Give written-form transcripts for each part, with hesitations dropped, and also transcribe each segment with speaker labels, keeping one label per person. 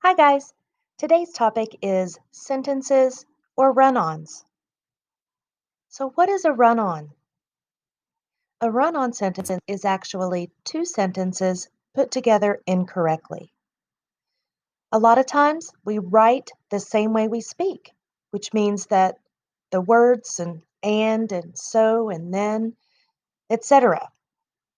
Speaker 1: Hi, guys. Today's topic is sentences or run ons. So, what is a run on? A run on sentence is actually two sentences put together incorrectly. A lot of times we write the same way we speak, which means that the words and so and then, etc.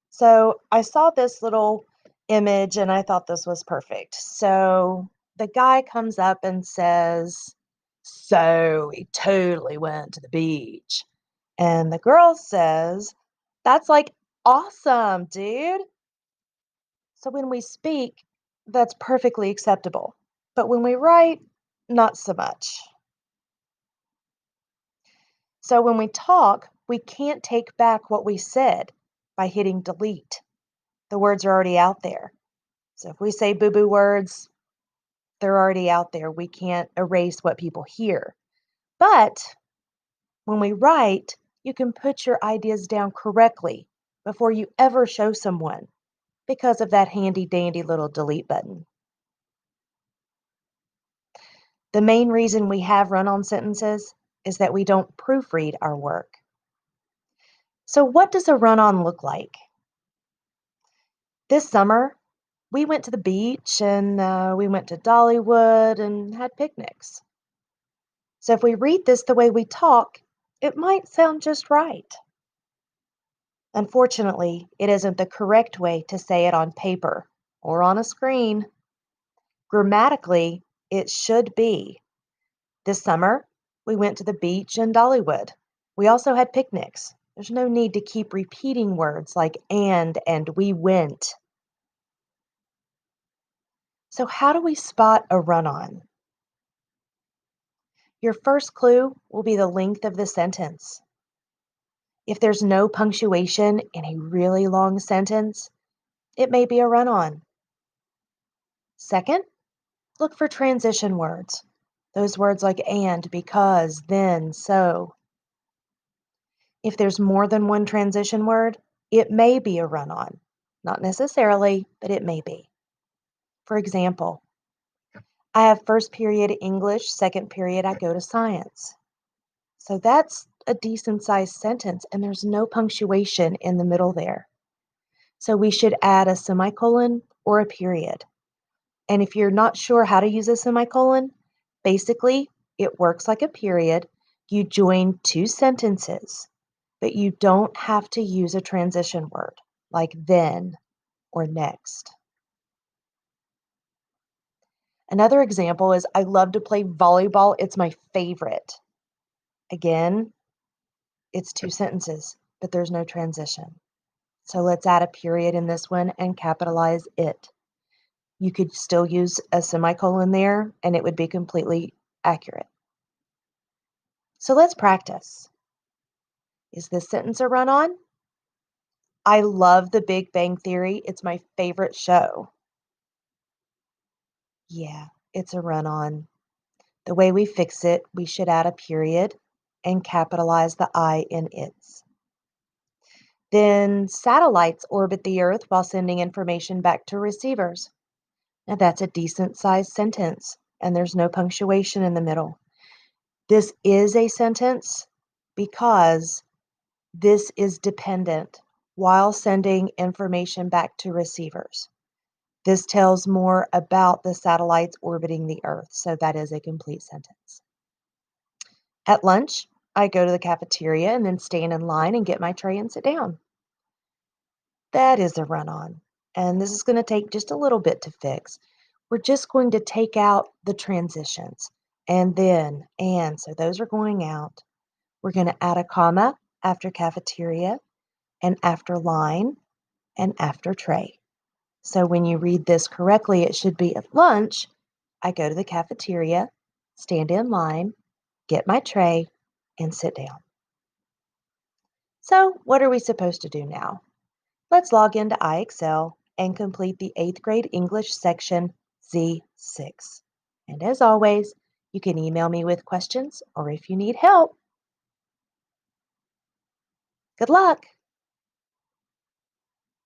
Speaker 1: So, I saw this little image and I thought this was perfect. So, the guy comes up and says, "So he totally went to the beach." And the girl says, "That's like awesome, dude." So when we speak, that's perfectly acceptable. But when we write, not so much. So when we talk, we can't take back what we said by hitting delete. The words are already out there. So if we say boo boo words, they're already out there. We can't erase what people hear. But when we write, you can put your ideas down correctly before you ever show someone because of that handy dandy little delete button. The main reason we have run on sentences is that we don't proofread our work. So, what does a run on look like? This summer, we went to the beach and we went to Dollywood and had picnics. So, if we read this the way we talk, it might sound just right. Unfortunately, it isn't the correct way to say it on paper or on a screen. Grammatically, it should be. This summer, we went to the beach in Dollywood. We also had picnics. There's no need to keep repeating words like and we went. So, how do we spot a run on? Your first clue will be the length of the sentence. If there's no punctuation in a really long sentence, it may be a run on. Second, look for transition words. Those words like and, because, then, so. If there's more than one transition word, it may be a run on. Not necessarily, but it may be. For example, I have first period English, second period I go to science. So that's a decent sized sentence, and there's no punctuation in the middle there. So we should add a semicolon or a period. And if you're not sure how to use a semicolon, basically it works like a period. You join two sentences, but you don't have to use a transition word like then or next. Another example is I love to play volleyball. It's my favorite. Again, it's two sentences, but there's no transition. So let's add a period in this one and capitalize it. You could still use a semicolon there and it would be completely accurate. So let's practice. Is this sentence a run on? I love The Big Bang Theory. It's my favorite show. Yeah, it's a run on. The way we fix it, we should add a period and capitalize the I in its. Then satellites orbit the Earth while sending information back to receivers. Now that's a decent sized sentence, and there's no punctuation in the middle. This is a sentence because this is dependent while sending information back to receivers. This tells more about the satellites orbiting the Earth, so that is a complete sentence. At lunch, I go to the cafeteria and then stand in line and get my tray and sit down. That is a run on, and this is going to take just a little bit to fix. We're just going to take out the transitions and then and, so those are going out. We're going to add a comma after cafeteria and after line and after tray. So when you read this correctly, it should be at lunch, I go to the cafeteria, stand in line, get my tray, and sit down. So what are we supposed to do now? Let's log into iExcel and complete the 8th grade English section Z6. And as always, you can email me with questions or if you need help. Good luck!